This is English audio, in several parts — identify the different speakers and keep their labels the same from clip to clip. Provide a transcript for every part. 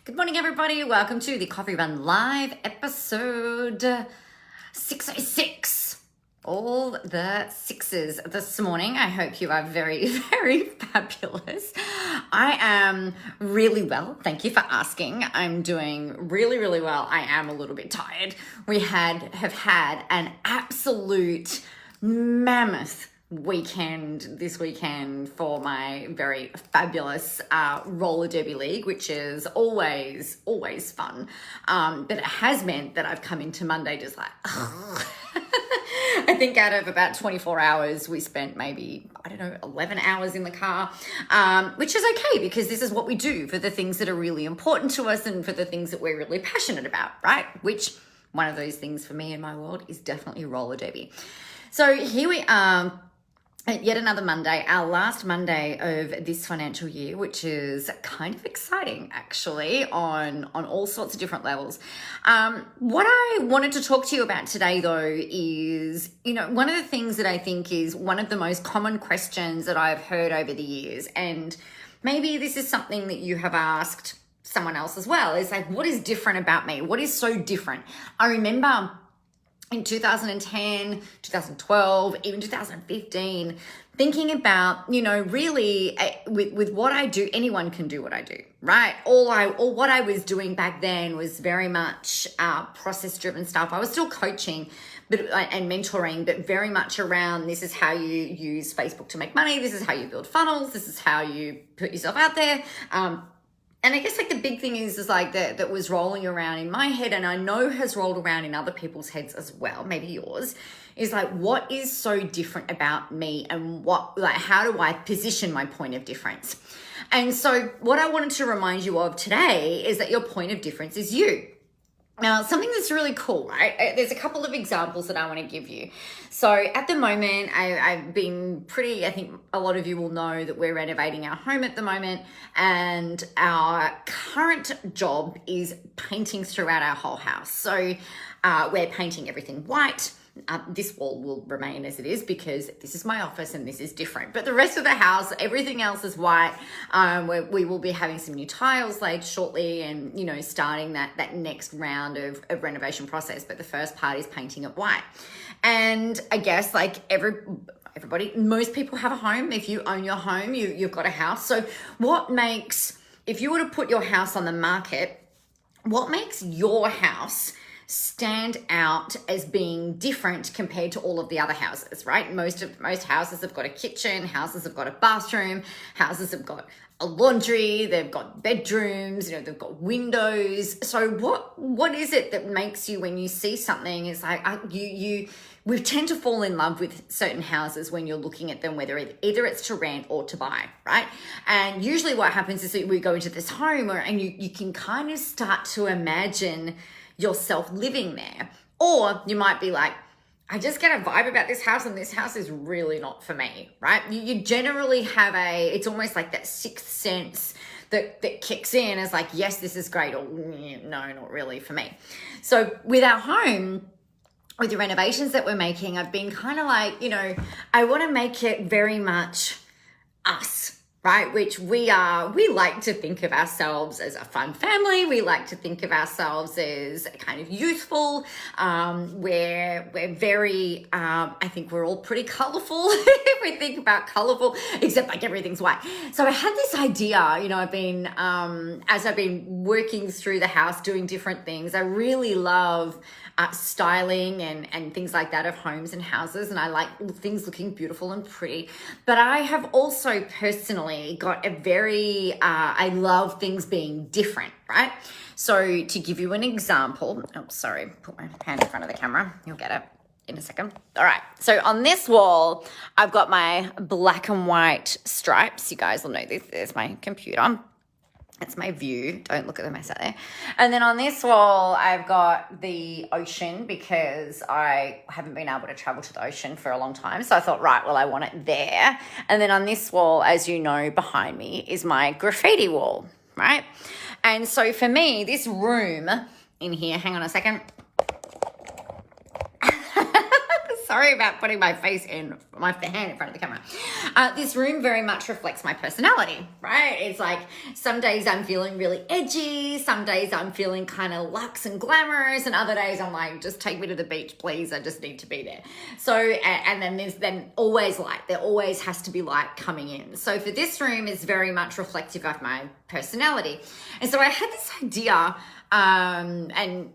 Speaker 1: Good morning, everybody. Welcome to the Coffee Run Live episode 606. All the sixes this morning. I hope you are very, very fabulous. I am really well. Thank you for asking. I'm doing really, really well. I am a little bit tired. We have had an absolute mammoth weekend this weekend for my very fabulous roller derby league, which is always fun, but it has meant that I've come into Monday just like I think out of about 24 hours we spent maybe 11 hours in the car, which is okay because this is what we do for the things that are really important to us and for the things that we're really passionate about, right? Which one of those things for me in my world is definitely roller derby. So here we are. Yet another Monday, our last Monday of this financial year, which is kind of exciting actually on all sorts of different levels. What I wanted to talk to you about today though is, one of the things that I think is one of the most common questions that I've heard over the years, and maybe this is something that you have asked someone else as well, is like, what is different about me? What is so different? I remember in 2010, 2012, even 2015, thinking about, really with what I do, anyone can do what I do, right? All what I was doing back then was very much process driven stuff. I was still coaching and mentoring, but very much around this is how you use Facebook to make money. This is how you build funnels. This is how you put yourself out there. And I guess like the big thing is like that was rolling around in my head, and I know has rolled around in other people's heads as well, maybe yours, is like, what is so different about me and how do I position my point of difference? And so what I wanted to remind you of today is that your point of difference is you. Now, something that's really cool, right? There's a couple of examples that I want to give you. So at the moment, I've been I think a lot of you will know that we're renovating our home at the moment, and our current job is painting throughout our whole house. So we're painting everything white. This wall will remain as it is because this is my office and this is different. But the rest of the house, everything else is white. We will be having some new tiles laid shortly and, starting that next round of renovation process. But the first part is painting it white. And I guess like everybody, most people have a home. If you own your home, you've got a house. So if you were to put your house on the market, what makes your house stand out as being different compared to all of the other houses, right? Most houses have got a kitchen, houses have got a bathroom, houses have got a laundry, they've got bedrooms, they've got windows. So what is it that makes you, when you see something, is like we tend to fall in love with certain houses when you're looking at them, whether either it's to rent or to buy, right? And usually what happens is that we go into this home and you can kind of start to imagine yourself living there. Or you might be like, I just get a vibe about this house and this house is really not for me, right? You generally have it's almost like that sixth sense that kicks in as like, yes, this is great, or no, not really for me. So with our home, with the renovations that we're making, I've been kind of like, I want to make it very much us, right? Which we like to think of ourselves as a fun family. We like to think of ourselves as kind of youthful. We're very, I think we're all pretty colorful if we think about colorful, except like everything's white. So I had this idea, I've been, as I've been working through the house, doing different things, I really love styling and things like that of homes and houses, and I like things looking beautiful and pretty. But I have also personally got I love things being different, right? So to give you an example, put my hand in front of the camera, you'll get it in a second. All right, so on this wall, I've got my black and white stripes. You guys will know this. There's my computer. That's my view. Don't look at the mess out there. And then on this wall, I've got the ocean because I haven't been able to travel to the ocean for a long time. So I thought, right, well, I want it there. And then on this wall, as you know, behind me is my graffiti wall, right? And so for me, this room in here, hang on a second. Sorry about putting my hand in front of the camera. This room very much reflects my personality, right? It's like some days I'm feeling really edgy, some days I'm feeling kind of luxe and glamorous, and other days I'm like, just take me to the beach, please. I just need to be there. So, and then there's always light. There always has to be light coming in. So for this room, it's very much reflective of my personality. And so I had this idea, and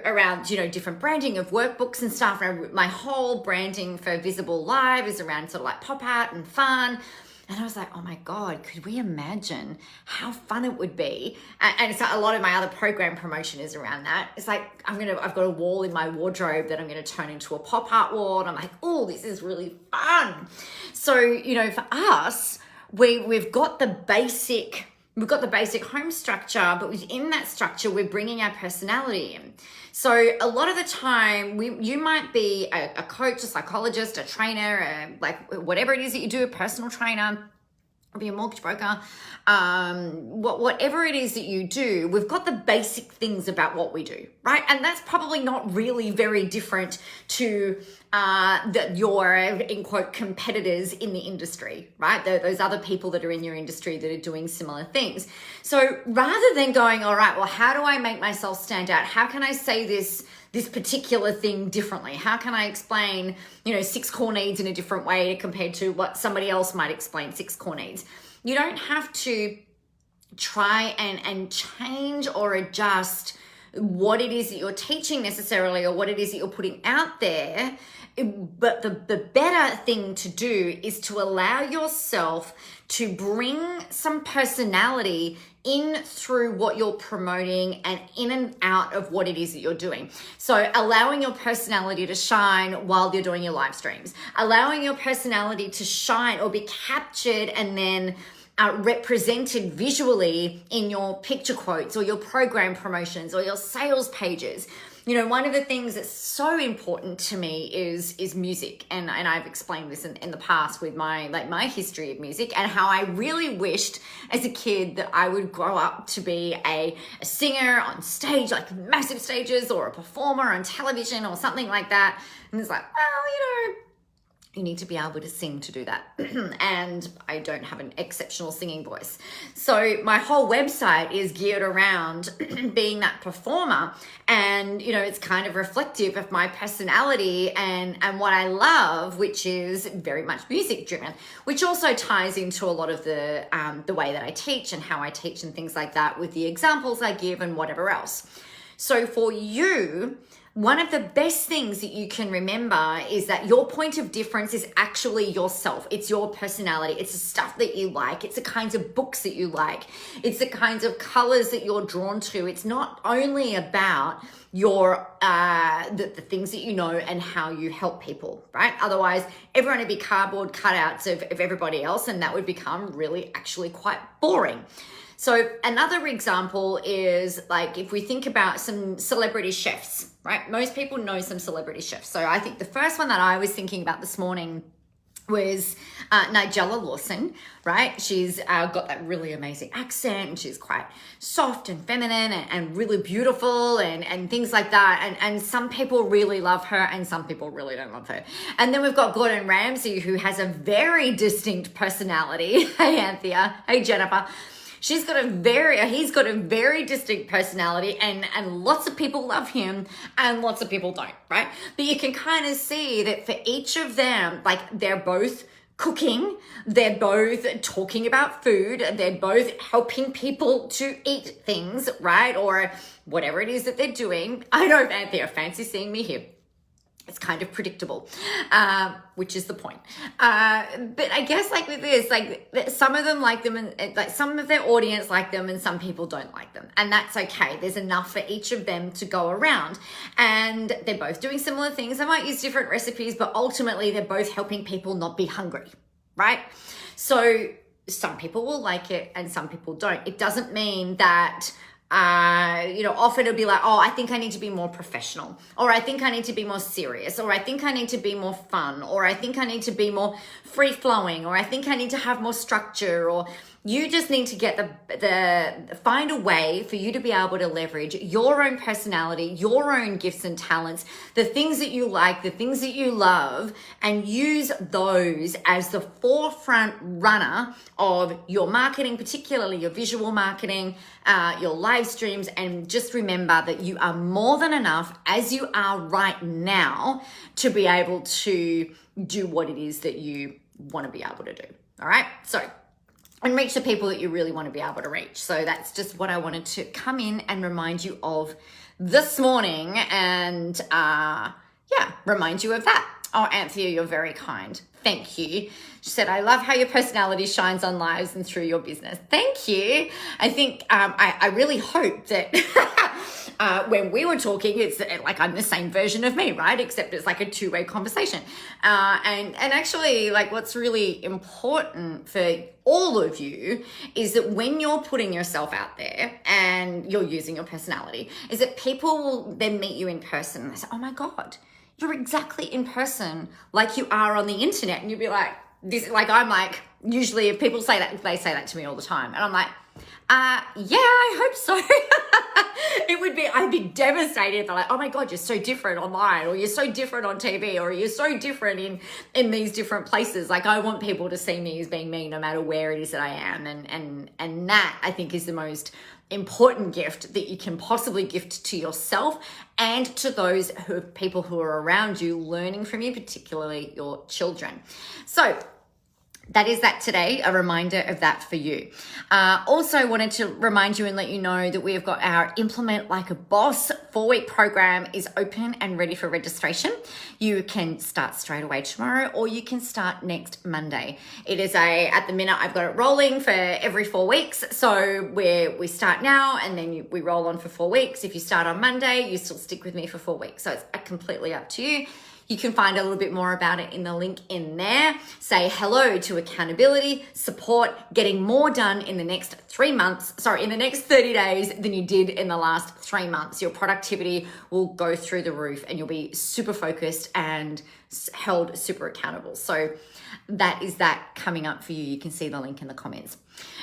Speaker 1: around, different branding of workbooks and stuff. And my whole branding for Visible Live is around sort of like pop out and fun. And I was like, oh my God, could we imagine how fun it would be? And so a lot of my other program promotion is around that. It's like, I've got a wall in my wardrobe that I'm going to turn into a pop art wall. And I'm like, oh, this is really fun. So, for us, we've got the basic home structure, but within that structure, we're bringing our personality in. So a lot of the time, you might be a coach, a psychologist, a trainer, like whatever it is that you do, a personal trainer, or be a mortgage broker, whatever it is that you do, we've got the basic things about what we do, right? And that's probably not really very different to your, in quote, competitors in the industry, right? Those other people that are in your industry that are doing similar things. So rather than going, all right, well, how do I make myself stand out? How can I say this particular thing differently? How can I explain, 6 core needs in a different way compared to what somebody else might explain 6 core needs? You don't have to try and change or adjust what it is that you're teaching necessarily, or what it is that you're putting out there. But the better thing to do is to allow yourself to bring some personality in through what you're promoting and in and out of what it is that you're doing. So allowing your personality to shine while you're doing your live streams, allowing your personality to shine or be captured and then represented visually in your picture quotes or your program promotions or your sales pages. One of the things that's so important to me is music. And I've explained this in the past with my history of music and how I really wished as a kid that I would grow up to be a singer on stage, like massive stages, or a performer on television or something like that. And it's like, well, you need to be able to sing to do that. And I don't have an exceptional singing voice. So my whole website is geared around being that performer. And, it's kind of reflective of my personality and what I love, which is very much music driven, which also ties into a lot of the way that I teach and how I teach and things like that with the examples I give and whatever else. So for you, one of the best things that you can remember is that your point of difference is actually yourself. It's your personality. It's the stuff that you like. It's the kinds of books that you like. It's the kinds of colors that you're drawn to. It's not only about your the things that you know and how you help people, right? Otherwise, everyone would be cardboard cutouts of everybody else, and that would become really actually quite boring. So another example is like if we think about some celebrity chefs, right? Most people know some celebrity chefs. So I think the first one that I was thinking about this morning was Nigella Lawson, right? She's got that really amazing accent, and she's quite soft and feminine and really beautiful and things like that. And some people really love her and some people really don't love her. And then we've got Gordon Ramsay, who has a very distinct personality. Hey, Anthea. Hey, Jennifer. He's got a very distinct personality and lots of people love him and lots of people don't, right? But you can kind of see that for each of them, like they're both cooking, they're both talking about food, they're both helping people to eat things, right? Or whatever it is that they're doing. I know, Anthea, fancy seeing me here. It's kind of predictable, which is the point. But I guess like with this, like some of them like them and like some of their audience like them and some people don't like them. And that's okay. There's enough for each of them to go around. And they're both doing similar things. They might use different recipes, but ultimately they're both helping people not be hungry, right? So some people will like it and some people don't. It doesn't mean that often it'll be like, oh, I think I need to be more professional, or I think I need to be more serious, or I think I need to be more fun, or I think I need to be more free flowing, or I think I need to have more structure, or You just need to get find a way for you to be able to leverage your own personality, your own gifts and talents, the things that you like, the things that you love, and use those as the forefront runner of your marketing, particularly your visual marketing, your live streams. And just remember that you are more than enough as you are right now to be able to do what it is that you want to be able to do. All right. And reach the people that you really want to be able to reach. So that's just what I wanted to come in and remind you of this morning, and remind you of that. Oh, Anthea, you're very kind. Thank you. She said, I love how your personality shines on lives and through your business. Thank you. I think I really hope that when we were talking, it's like I'm the same version of me, right? Except it's like a two-way conversation. And actually, like, what's really important for all of you is that when you're putting yourself out there and you're using your personality, is that people will then meet you in person and they say, oh my God, you're exactly in person like you are on the internet. And you'll be like, I'm like, usually if people say that, they say that to me all the time. And I'm like, yeah, I hope so. I'd be devastated if they're like, oh my God, you're so different online, or you're so different on TV, or you're so different in these different places. Like, I want people to see me as being me no matter where it is that I am. And that, I think, is the most important gift that you can possibly gift to yourself and to those people who are around you, learning from you, particularly your children. So that is that today, a reminder of that for you. Also wanted to remind you and let you know that we have got our Implement Like a Boss 4-week program is open and ready for registration. You can start straight away tomorrow, or you can start next Monday. It is at the minute, I've got it rolling for every 4 weeks. So we start now, and then we roll on for 4 weeks. If you start on Monday, you still stick with me for 4 weeks. So it's completely up to you. You can find a little bit more about it in the link in there. Say hello to accountability, support, getting more done in the next 30 days than you did in the last 3 months. Your productivity will go through the roof and you'll be super focused and held super accountable. So that is that coming up for you. You can see the link in the comments.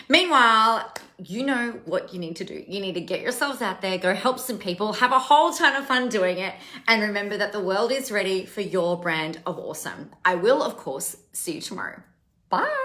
Speaker 1: Meanwhile, you know what you need to do. You need to get yourselves out there, go help some people, have a whole ton of fun doing it, and remember that the world is ready for your brand of awesome. I will, of course, see you tomorrow. Bye.